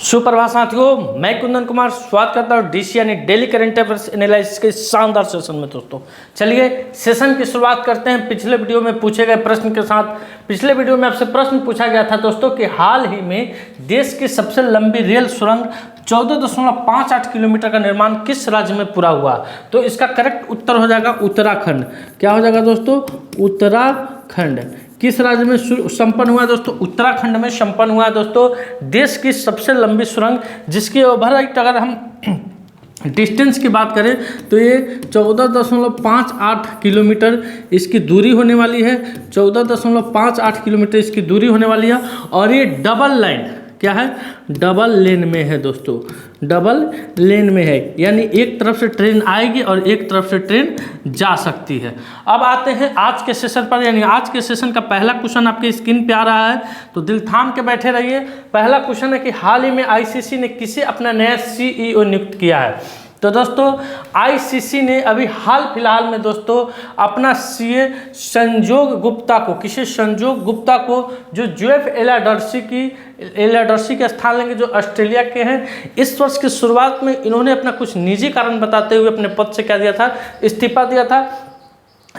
सुप्रभात साथियों, मैं कुंदन कुमार स्वागत करता हूँ डीसी यानी डेली करंट अफेयर्स एनालिसिस के शानदार सेशन में। दोस्तों चलिए सेशन की शुरुआत करते हैं पिछले वीडियो में पूछे गए प्रश्न के साथ। पिछले वीडियो में आपसे प्रश्न पूछा गया था दोस्तों कि हाल ही में देश की सबसे लंबी रेल सुरंग 14.58 किलोमीटर का निर्माण किस राज्य में पूरा हुआ। तो इसका करेक्ट उत्तर हो जाएगा उत्तराखंड। क्या हो जाएगा दोस्तों? उत्तराखंड। किस राज्य में संपन्न हुआ है दोस्तों? उत्तराखंड में संपन्न हुआ है दोस्तों देश की सबसे लंबी सुरंग, जिसकी ओवरऑल अगर हम डिस्टेंस की बात करें तो ये 14.58 किलोमीटर इसकी दूरी होने वाली है। 14.58 किलोमीटर इसकी दूरी होने वाली है और ये डबल लाइन क्या है? डबल लेन में है दोस्तों, डबल लेन में है, यानी एक तरफ से ट्रेन आएगी और एक तरफ से ट्रेन जा सकती है। अब आते हैं आज के सेशन पर, यानी आज के सेशन का पहला क्वेश्चन आपके स्क्रीन पे आ रहा है, तो दिल थाम के बैठे रहिए। पहला क्वेश्चन है कि हाल ही में आईसीसी ने किसे अपना नया सीईओ नियुक्त किया है। तो दोस्तों आईसीसी ने अभी हाल फिलहाल में दोस्तों अपना सीए संजोग गुप्ता को, किसी संजोग गुप्ता को जो जेफ एलाडर्सी के स्थान लेंगे, जो ऑस्ट्रेलिया के हैं। इस वर्ष की शुरुआत में इन्होंने अपना कुछ निजी कारण बताते हुए अपने पद से क्या दिया था? इस्तीफा दिया था,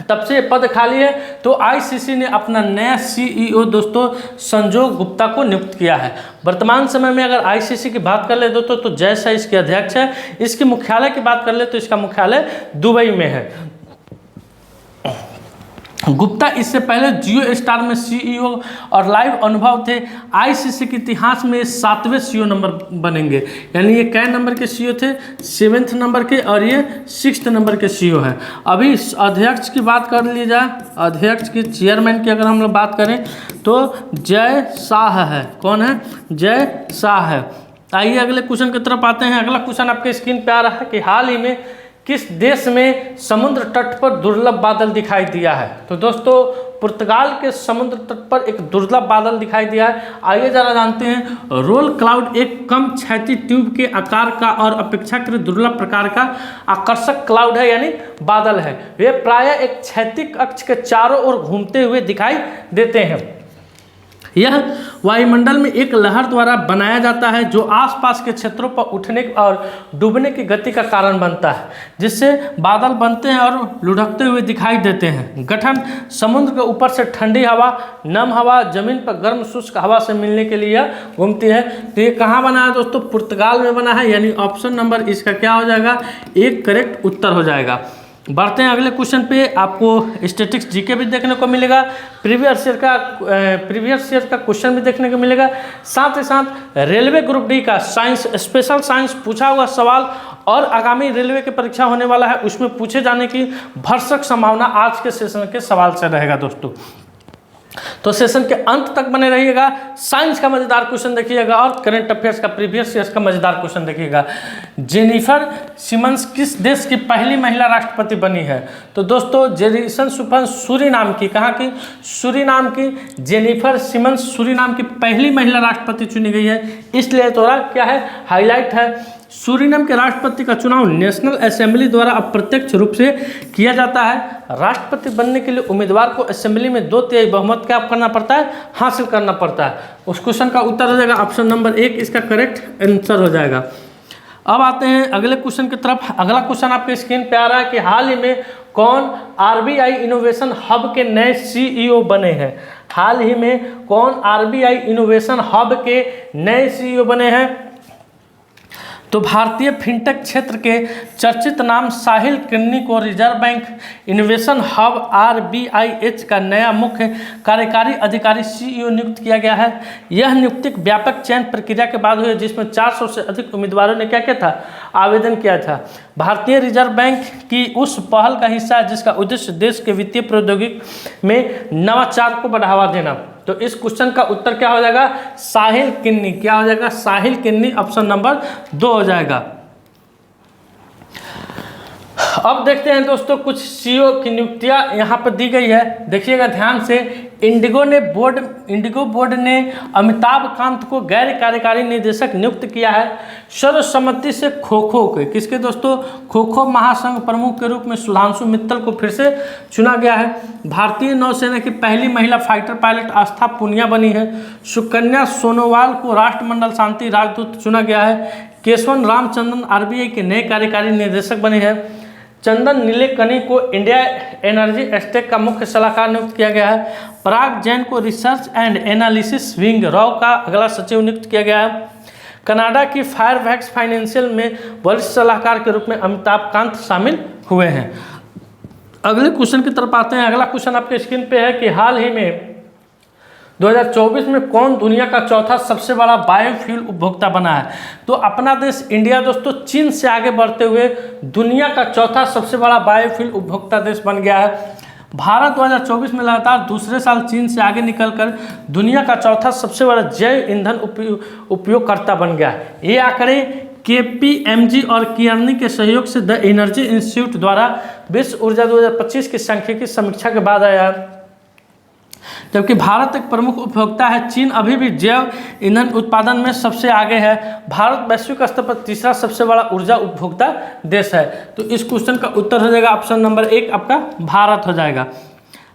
तब से पद खाली है। तो आईसीसी ने अपना नया सीईओ दोस्तों संजोग गुप्ता को नियुक्त किया है। वर्तमान समय में अगर आईसीसी की बात कर ले दोस्तों तो जैसा इसके अध्यक्ष है। इसके मुख्यालय की बात कर ले तो इसका मुख्यालय दुबई में है। गुप्ता इससे पहले जियो स्टार में सीईओ और लाइव अनुभव थे। आईसीसी के इतिहास में 7वें सीईओ नंबर बनेंगे, यानी ये कै नंबर के सीईओ थे? 7th नंबर के, और ये 6th नंबर के सीईओ हैं। अभी अध्यक्ष की बात कर ली जाए, अध्यक्ष की चेयरमैन की अगर हम लोग बात करें तो जय शाह है। कौन है? जय शाह है। आइए अगले क्वेश्चन की तरफ आते हैं। अगला क्वेश्चन आपके स्क्रीन पे आ रहा है कि हाल ही में किस देश में समुद्र तट पर दुर्लभ बादल दिखाई दिया है। तो दोस्तों पुर्तगाल के समुद्र तट पर एक दुर्लभ बादल दिखाई दिया है। आइए जरा जानते हैं। रोल क्लाउड एक कम क्षैतिज ट्यूब के आकार का और अपेक्षाकृत दुर्लभ प्रकार का आकर्षक क्लाउड है, यानी बादल है। वे प्रायः एक क्षैतिज अक्ष के चारों ओर घूमते हुए दिखाई देते हैं। यह वायुमंडल में एक लहर द्वारा बनाया जाता है जो आसपास के क्षेत्रों पर उठने और डूबने की गति का कारण बनता है, जिससे बादल बनते हैं और लुढ़कते हुए दिखाई देते हैं। गठन समुद्र के ऊपर से ठंडी हवा, नम हवा, जमीन पर गर्म शुष्क हवा से मिलने के लिए घूमती है। तो ये कहाँ बना है दोस्तों? पुर्तगाल में बना है, यानी ऑप्शन नंबर इसका क्या हो जाएगा? एक करेक्ट उत्तर हो जाएगा। बढ़ते हैं अगले क्वेश्चन पे। आपको स्टैटिक्स जीके भी देखने को मिलेगा, प्रीवियस ईयर का क्वेश्चन भी देखने को मिलेगा, साथ ही साथ रेलवे ग्रुप डी का साइंस, स्पेशल साइंस पूछा हुआ सवाल और आगामी रेलवे की परीक्षा होने वाला है उसमें पूछे जाने की भरसक संभावना आज के सेशन के सवाल से रहेगा दोस्तों। तो सेशन के अंत तक बने रहिएगा। साइंस का मजेदार क्वेश्चन देखिएगा और करंट अफेयर्स का प्रीवियस ईयर का मजेदार क्वेश्चन देखिएगा। जेनिफर सिमन्स किस देश की पहली महिला राष्ट्रपति बनी है? तो दोस्तों जेनिफर सिमन्स सूरीनाम की, कहाँ की? सूरीनाम की जेनिफर सिमन्स सूरीनाम की पहली महिला राष्ट्रपति चुनी गई है, इसलिए थोड़ा क्या है हाईलाइट है। सूरीनाम के राष्ट्रपति का चुनाव नेशनल असेंबली द्वारा अप्रत्यक्ष रूप से किया जाता है। राष्ट्रपति बनने के लिए उम्मीदवार को असेंबली में 2/3 बहुमत क्या करना पड़ता है? हासिल करना पड़ता है। उस क्वेश्चन का उत्तर हो जाएगा ऑप्शन नंबर 1, इसका करेक्ट आंसर हो जाएगा। अब आते हैं अगले क्वेश्चन की तरफ। अगला क्वेश्चन आपके स्क्रीन पे आ रहा है कि हाल ही में कौन आरबीआई इनोवेशन हब के नए सीईओ बने हैं? हाल ही में कौन आरबीआई इनोवेशन हब के नए सीईओ बने हैं? तो भारतीय फिनटेक क्षेत्र के चर्चित नाम साहिल किन्नी को reserve bank innovation hub RBIH का नया मुख्य कार्यकारी अधिकारी सीईओ नियुक्त किया गया है। यह नियुक्ति व्यापक चयन प्रक्रिया के बाद हुई है, जिसमें 400 से अधिक उम्मीदवारों ने क्या किया था? आवेदन किया था। भारतीय रिजर्व बैंक की उस पहल का हिस्सा है जिसका उद्देश्य देश के वित्तीय प्रौद्योगिकी में नवाचार को बढ़ावा देना। तो इस क्वेश्चन का उत्तर क्या हो जाएगा? साहिल किन्नी। क्या हो जाएगा? साहिल किन्नी, ऑप्शन नंबर 2 हो जाएगा। अब देखते हैं दोस्तों कुछ सीईओ की नियुक्तियां यहाँ पर दी गई है, देखिएगा ध्यान से। इंडिगो बोर्ड ने अमिताभ कांत को गैर कार्यकारी निदेशक नियुक्त किया है सर्वसम्मति से खो खो के। किसके दोस्तों? खो खो महासंघ प्रमुख के रूप में सुधांशु मित्तल को फिर से चुना गया है। भारतीय नौसेना की पहली महिला फाइटर पायलट आस्था पुनिया बनी है। सुकन्या सोनोवाल को राष्ट्रमंडल शांति राजदूत चुना गया है। केशवन रामचंद्रन आरबीआई के नए कार्यकारी निदेशक बने हैं। चंदन नीलेकनी को इंडिया एनर्जी एस्टेक का मुख्य सलाहकार नियुक्त किया गया है। पराग जैन को research and analysis wing raw का अगला सचिव नियुक्त किया गया है। कनाडा की फायरवैक्स फाइनेंशियल में वरिष्ठ सलाहकार के रूप में अमिताभ कांत शामिल हुए हैं। अगले क्वेश्चन की तरफ आते हैं। अगला क्वेश्चन आपके स्क्रीन पे है कि हाल ही में 2024 में कौन दुनिया का चौथा सबसे बड़ा बायोफ्यूल उपभोक्ता बना है? तो अपना देश इंडिया दोस्तों चीन से आगे बढ़ते हुए दुनिया का चौथा सबसे बड़ा बायोफ्यूल उपभोक्ता देश बन गया है। भारत 2024 में लगातार दूसरे साल चीन से आगे निकलकर दुनिया का चौथा सबसे बड़ा जैव ईंधन उपयोगकर्ता बन गया है। ये आंकड़े KPMG और कियर्नी के सहयोग से द एनर्जी इंस्टीट्यूट द्वारा विश्व ऊर्जा 2025 की सांख्यिकी समीक्षा के बाद आया है। जबकि भारत एक प्रमुख उपभोक्ता है, चीन अभी भी जैव ईंधन उत्पादन में सबसे आगे है। भारत वैश्विक स्तर पर तीसरा सबसे बड़ा ऊर्जा उपभोक्ता देश है। तो इस क्वेश्चन का उत्तर हो जाएगा ऑप्शन नंबर 1 आपका भारत हो जाएगा।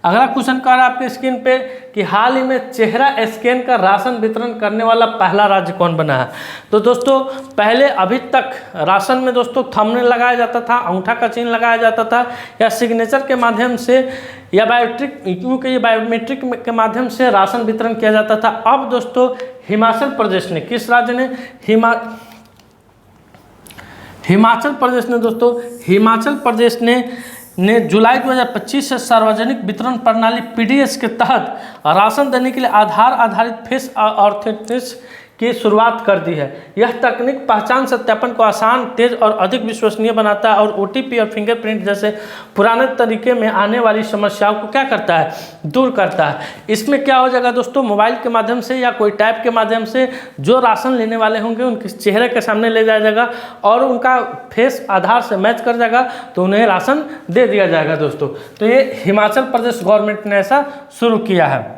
अगला क्वेश्चन कह रहा है आपके स्क्रीन पे कि हाल ही में चेहरा स्कैन का राशन वितरण करने वाला पहला राज्य कौन बना है? तो दोस्तों पहले अभी तक राशन में दोस्तों थंबनेल लगाया जाता था, अंगूठा का चिन्ह लगाया जाता था या सिग्नेचर के माध्यम से या बायोमेट्रिक, क्योंकि ये बायोमेट्रिक के माध्यम से राशन वितरण किया जाता था। अब दोस्तों हिमाचल प्रदेश ने, किस राज्य ने? हिमाचल प्रदेश ने दोस्तों, हिमाचल प्रदेश ने जुलाई 2025 से सार्वजनिक वितरण प्रणाली PDS के तहत राशन देने के लिए आधार आधारित फेस ऑथेंटिकेशन की शुरुआत कर दी है। यह तकनीक पहचान सत्यापन को आसान, तेज और अधिक विश्वसनीय बनाता है और OTP और फिंगरप्रिंट जैसे पुराने तरीके में आने वाली समस्याओं को क्या करता है? दूर करता है। इसमें क्या हो जाएगा दोस्तों, मोबाइल के माध्यम से या कोई टैब के माध्यम से जो राशन लेने वाले होंगे उनके चेहरे के सामने ले जाया जाएगा और उनका फेस आधार से मैच कर जाएगा तो उन्हें राशन दे दिया जाएगा दोस्तों। तो ये हिमाचल प्रदेश गवर्नमेंट ने ऐसा शुरू किया है।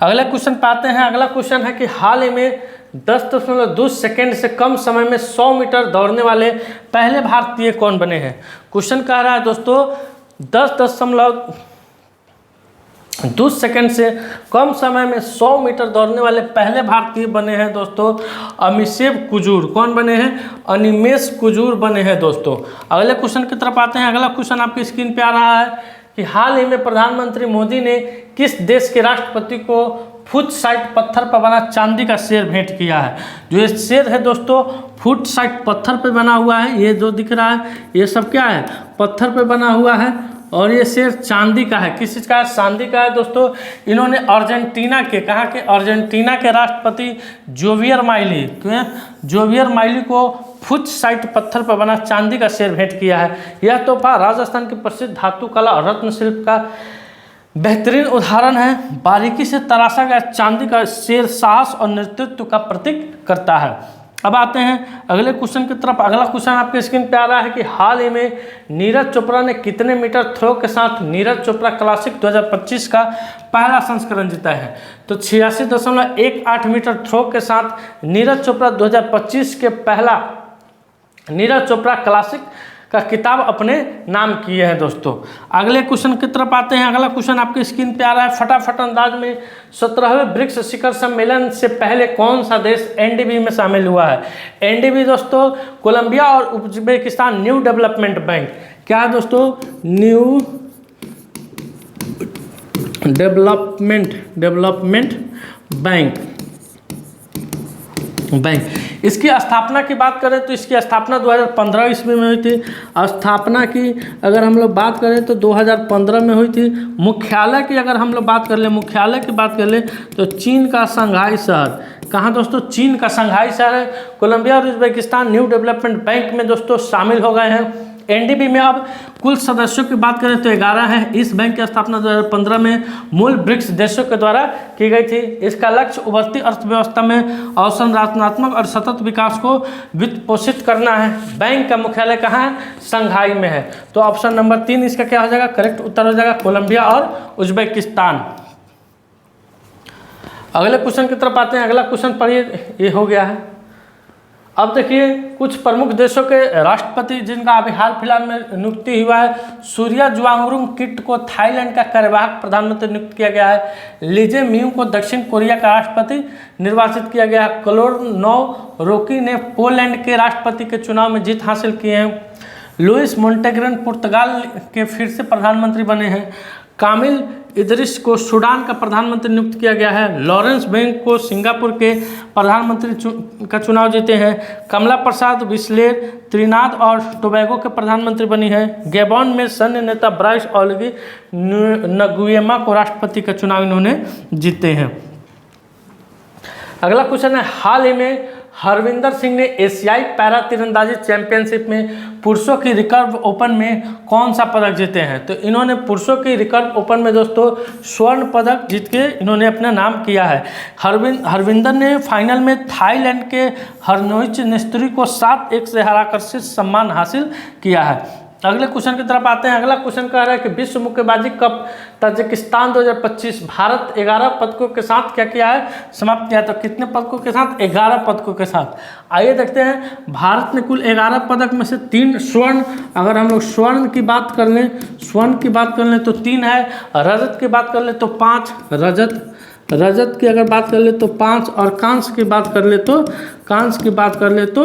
अगला क्वेश्चन पाते हैं। अगला क्वेश्चन है कि हाल ही में 10.2 सेकेंड से कम समय में 100 मीटर दौड़ने वाले पहले भारतीय कौन बने हैं? क्वेश्चन कह रहा है दोस्तों 10.2 सेकेंड से कम समय में 100 मीटर दौड़ने वाले पहले भारतीय बने हैं दोस्तों अमिशेव कुजूर। कौन बने हैं? अनिमेश कुजूर बने हैं दोस्तों। अगले क्वेश्चन की तरफ आते हैं। अगला क्वेश्चन आपकी स्क्रीन पे आ रहा है कि हाल ही में प्रधानमंत्री मोदी ने किस देश के राष्ट्रपति को फुट साइट पत्थर पर बना चांदी का शेर भेंट किया है? जो ये शेर है दोस्तों फुट साइट पत्थर पर बना हुआ है, ये जो दिख रहा है ये सब क्या है? पत्थर पर बना हुआ है और ये शेर चांदी का है। किस चीज़ का है? चांदी का है दोस्तों। इन्होंने अर्जेंटीना के, कहाँ के? अर्जेंटीना के राष्ट्रपति जोवियर माइली को फुट साइट पत्थर पर बना चांदी का शेर भेंट किया है। यह तोहफा राजस्थान की प्रसिद्ध धातु कला और रत्न शिल्प का बेहतरीन उदाहरण है। बारीकी से तराशा गया चांदी का शेर साहस और नेतृत्व का प्रतीक करता है। अब आते हैं अगले क्वेश्चन की तरफ। अगला क्वेश्चन आपके स्क्रीन पे आ रहा है कि हाल ही में नीरज चोपड़ा ने कितने मीटर थ्रो के साथ नीरज चोपड़ा क्लासिक 2025 का पहला संस्करण जीता है? तो 86.18 मीटर थ्रो के साथ नीरज चोपड़ा 2025 के पहला नीरज चोपड़ा क्लासिक का किताब अपने नाम किए हैं दोस्तों। अगले क्वेश्चन की तरफ आते हैं। अगला क्वेश्चन आपके स्क्रीन पे आ रहा है। फटाफट अंदाज में 17वें ब्रिक्स शिखर सम्मेलन से पहले कौन सा देश NDB में शामिल हुआ है? NDB दोस्तों कोलंबिया और उज्बेकिस्तान न्यू डेवलपमेंट बैंक। क्या है दोस्तों? New development bank. इसकी स्थापना की बात करें तो इसकी स्थापना 2015 ईस्वी में हुई थी। स्थापना की अगर हम लोग बात करें तो 2015 में हुई थी। मुख्यालय की अगर हम लोग बात कर ले तो चीन का शंघाई शहर, कहाँ दोस्तों? चीन का शंघाई शहर है। कोलंबिया और उज्बेकिस्तान न्यू डेवलपमेंट बैंक में दोस्तों शामिल हो गए हैं। एनडीबी में अब कुल सदस्यों की बात करें तो 11 है। इस बैंक की स्थापना 2015 में मूल ब्रिक्स देशों के द्वारा की गई थी। इसका लक्ष्य उभरती अर्थव्यवस्था में अवसंरचनात्मक और सतत विकास को वित्त पोषित करना है। बैंक का मुख्यालय कहाँ है? शंघाई में है। तो ऑप्शन नंबर 3 इसका क्या हो जाएगा? करेक्ट उत्तर हो जाएगा कोलंबिया और उज्बेकिस्तान। अगले क्वेश्चन की तरफ आते हैं। अगला क्वेश्चन पढ़िए, ये हो गया है। अब देखिए कुछ प्रमुख देशों के राष्ट्रपति जिनका अभी हाल फिलहाल में नियुक्ति हुआ है। सूर्या ज्वांगरुंग किट को थाईलैंड का कार्यवाहक प्रधानमंत्री नियुक्त किया गया है। लीजे म्यू को दक्षिण कोरिया का राष्ट्रपति निर्वाचित किया गया है। क्लोर रोकी ने पोलैंड के राष्ट्रपति के चुनाव में जीत हासिल किए हैं। लुइस मोंटेग्रेन पुर्तगाल के फिर से प्रधानमंत्री बने हैं। कामिल इदरिस को सूडान का प्रधानमंत्री नियुक्त किया गया है। लॉरेंस बैंक को सिंगापुर के प्रधानमंत्री का चुनाव जीते हैं। कमला प्रसाद बिस्लेर त्रिनाद और टोबैगो के प्रधानमंत्री बनी है। गैबॉन में सैन्य नेता ब्राइस ओलिगी नगुएमा को राष्ट्रपति का चुनाव इन्होंने जीते हैं। अगला क्वेश्चन है, हाल ही में हरविंदर सिंह ने एशियाई पैरा तीरंदाजी चैंपियनशिप में पुरुषों की रिकर्व ओपन में कौन सा पदक जीते हैं? तो इन्होंने पुरुषों की रिकर्व ओपन में दोस्तों स्वर्ण पदक जीत के इन्होंने अपना नाम किया है। हरविंदर ने फाइनल में थाईलैंड के हरनोइच नेस्त्री को 7-1 से हराकर शीर्ष सम्मान हासिल किया है। अगले क्वेश्चन की तरफ आते हैं। अगला क्वेश्चन कह रहा है कि विश्व मुक्केबाजी कप ताजिकिस्तान 2025 भारत 11 पदकों के साथ क्या किया है? समाप्त किया। तो कितने पदकों के साथ? 11 पदकों के साथ। आइए देखते हैं। भारत ने कुल 11 पदक में से 3 स्वर्ण, अगर हम लोग स्वर्ण की बात कर लें, स्वर्ण की बात कर लें तो 3 है। रजत की बात कर लें तो 5 रजत की अगर बात कर ले तो 5 और कांस्य की बात कर ले तो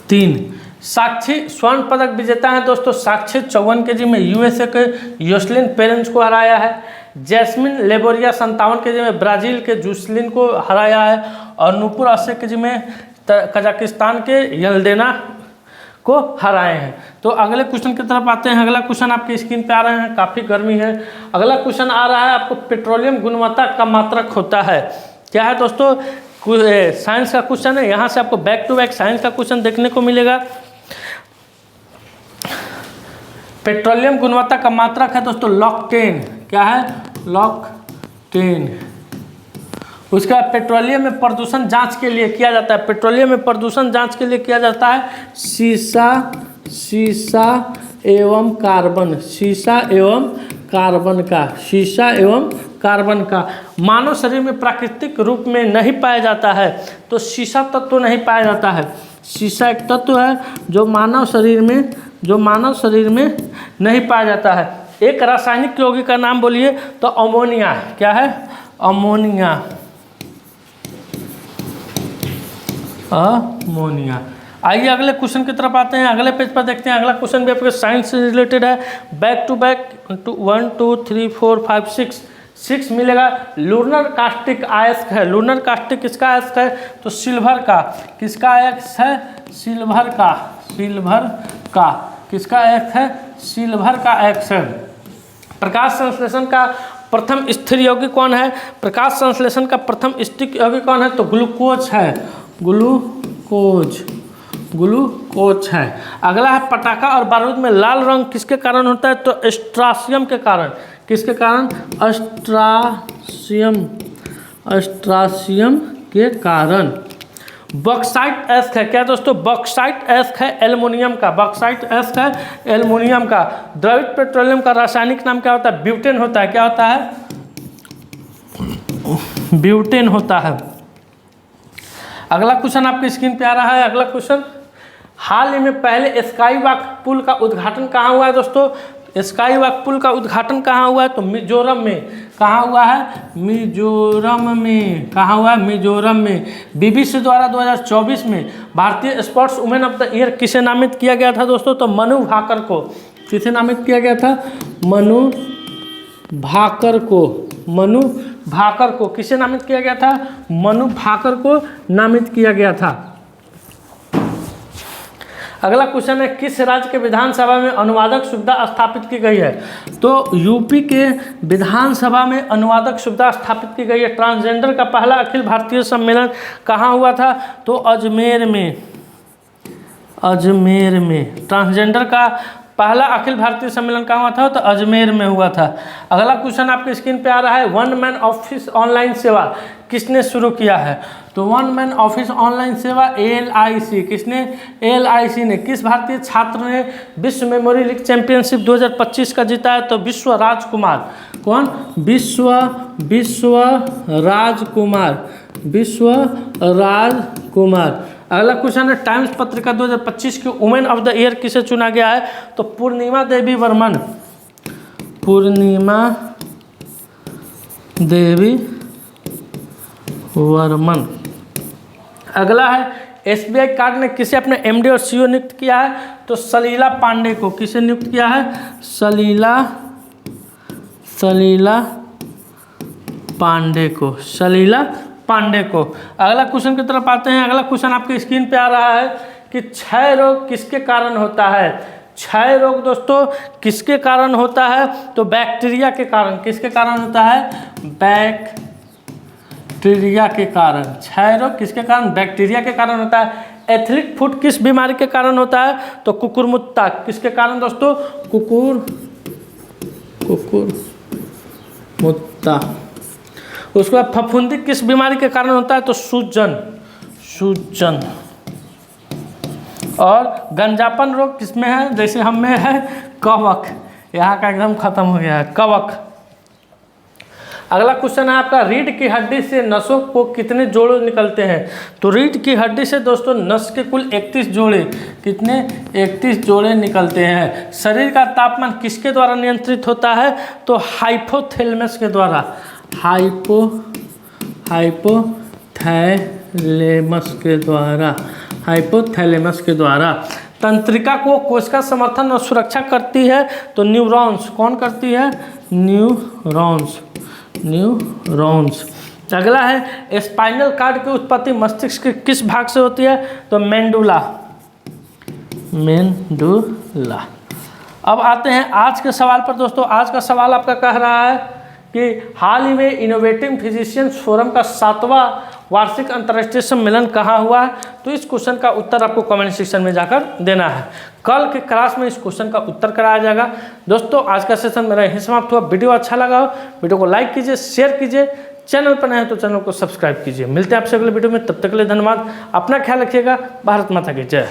3। साक्षी स्वर्ण पदक विजेता है दोस्तों। साक्षी 54 kg में यूएसए के योसलिन पेरेंट्स को हराया है। जैस्मिन लेबोरिया 57 kg में ब्राजील के जूसलिन को हराया है। और नूपुर 80 kg में कजाकिस्तान के यल्देना को हराए हैं। तो अगले क्वेश्चन की तरफ आते हैं। अगला क्वेश्चन आपकी स्क्रीन पे आ रहे हैं, काफ़ी गर्मी है। अगला क्वेश्चन आ रहा है आपको, पेट्रोलियम गुणवत्ता का मात्रक होता है क्या है दोस्तों? साइंस का क्वेश्चन है। यहाँ से आपको बैक टू बैक साइंस का क्वेश्चन देखने को मिलेगा। पेट्रोलियम गुणवत्ता का मात्रक है दोस्तों लॉक्टेन। क्या है? लॉक्टेन। उसका पेट्रोलियम में प्रदूषण जांच के लिए किया जाता है। पेट्रोलियम में प्रदूषण जांच के लिए किया जाता है शीशा एवं कार्बन। शीशा एवं कार्बन का मानव शरीर में प्राकृतिक रूप में नहीं पाया जाता है। तो शीशा तत्व तो नहीं पाया जाता है। शीशा एक तत्व है जो मानव शरीर में नहीं पाया जाता है। एक रासायनिक यौगिक का नाम बोलिए तो अमोनिया। क्या है? अमोनिया। आइए अगले क्वेश्चन की तरफ आते हैं। अगले पेज पर देखते हैं। अगला क्वेश्चन भी आपके साइंस से रिलेटेड है। बैक टू बैक 1 2 3 4 5 6 मिलेगा। लूनर कास्टिक अयस्क है। लूनर कास्टिक किसका अयस्क है? तो सिल्वर का। किसका अयस्क है? सिल्वर का। किसका अयस्क है? सिल्वर का अयस्क है। प्रकाश संश्लेषण का प्रथम स्थिर यौगिक कौन है? प्रकाश संश्लेषण का प्रथम स्थिर यौगिक कौन है? तो ग्लूकोज है। ग्लूकोज है। अगला है पटाखा और बारूद में लाल रंग किसके कारण होता है? तो स्ट्रासियम के कारण। किसके कारण? स्ट्रासियम के कारण। बॉक्साइट एस्क है। क्या दोस्तों? बॉक्साइट एस्क है एल्युमिनियम का। बॉक्साइट एस्क है एल्युमिनियम का। द्रवित पेट्रोलियम का रासायनिक नाम क्या होता है? ब्यूटेन होता है। क्या होता है? ब्यूटेन होता है। अगला क्वेश्चन आपकी स्क्रीन पे आ रहा है। अगला क्वेश्चन, हाल ही में पहले स्काई वॉक पुल का उद्घाटन कहाँ हुआ है दोस्तों? स्काई वॉक पुल का उद्घाटन कहाँ हुआ है? तो मिजोरम में। कहाँ हुआ है? मिजोरम में। कहाँ हुआ है? मिजोरम में। बीबीसी द्वारा 2024 में भारतीय sports women of the year किसे नामित किया गया था दोस्तों? तो मनु भाकर को। किसे नामित किया गया था? मनु भाकर को। किसे नामित किया गया था? मनु भाकर को नामित किया गया था। अगला क्वेश्चन है, किस राज्य के विधानसभा में अनुवादक सुविधा स्थापित की गई है? तो यूपी के विधानसभा में अनुवादक सुविधा स्थापित की गई है। ट्रांसजेंडर का पहला अखिल भारतीय सम्मेलन कहाँ हुआ था? तो अजमेर में। अजमेर में ट्रांसजेंडर का पहला अखिल भारतीय सम्मेलन कहाँ हुआ था? तो अजमेर में हुआ था। अगला क्वेश्चन आपके स्क्रीन पे आ रहा है, वन मैन ऑफिस ऑनलाइन सेवा किसने शुरू किया है? तो वन मैन ऑफिस ऑनलाइन सेवा ALIC, किसने? ALIC ने। किस भारतीय छात्र ने विश्व मेमोरी लीग चैंपियनशिप 2025 का जीता है? तो विश्व राजकुमार। कौन? विश्व राजकुमार। अगला क्वेश्चन है, टाइम्स पत्रिका 2025 के वुमेन ऑफ द ईयर किसे चुना गया है? तो पूर्णिमा देवी वर्मन। पूर्णिमा देवी वर्मन। अगला है, SBI कार्ड ने किसे अपने MD और CEO नियुक्त किया है? तो सलीला पांडे को। किसे नियुक्त किया है? सलीला पांडे को। अगला क्वेश्चन की तरफ आते हैं। अगला क्वेश्चन आपके स्क्रीन पे आ रहा है कि क्षय रोग किसके कारण होता है? क्षय रोग दोस्तों किसके कारण होता है? तो बैक्टीरिया के कारण। किसके कारण होता है? बैक्टीरिया के कारण। क्षय रोग किसके कारण? बैक्टीरिया के कारण होता है। एथलीट फुट किस बीमारी के कारण होता है? तो कुकुरमुत्ता। किसके कारण दोस्तों? कुकुरमुत्ता। उसके बाद फफूंदी किस बीमारी के कारण होता है? तो सूजन। और गंजापन रोग किसमें है? जैसे हम में है कवक। यहाँ का एकदम खत्म हो गया है, कवक। अगला क्वेश्चन है आपका, रीढ़ की हड्डी से नसों को कितने जोड़े निकलते हैं? तो रीढ़ की हड्डी से दोस्तों नस के कुल 31 जोड़े। कितने? 31 जोड़े निकलते हैं। शरीर का तापमान किसके द्वारा नियंत्रित होता है? तो हाइपोथैलेमस के द्वारा। हाइपोथैलेमस के द्वारा। तंत्रिका को कोशिका समर्थन और सुरक्षा करती है? तो न्यूरॉन्स। कौन करती है? न्यूरॉन्स। अगला है, स्पाइनल कार्ड की उत्पत्ति मस्तिष्क के किस भाग से होती है? तो मेंडुला। अब आते हैं आज के सवाल पर दोस्तों। आज का सवाल आपका कह रहा है कि हाल ही में इनोवेटिव फिजिशियंस फोरम का 7वां वार्षिक अंतर्राष्ट्रीय सम्मेलन कहाँ हुआ है? तो इस क्वेश्चन का उत्तर आपको कमेंट सेक्शन में जाकर देना है। कल के क्लास में इस क्वेश्चन का उत्तर कराया जाएगा। दोस्तों आज का सेशन मेरा यहीं समाप्त हुआ। वीडियो अच्छा लगा हो वीडियो को लाइक कीजिए, शेयर कीजिए, चैनल पर नए हैं तो चैनल को सब्सक्राइब कीजिए। मिलते हैं आपसे अगले वीडियो में, तब तक के लिए धन्यवाद। अपना ख्याल रखिएगा। भारत माता की जय।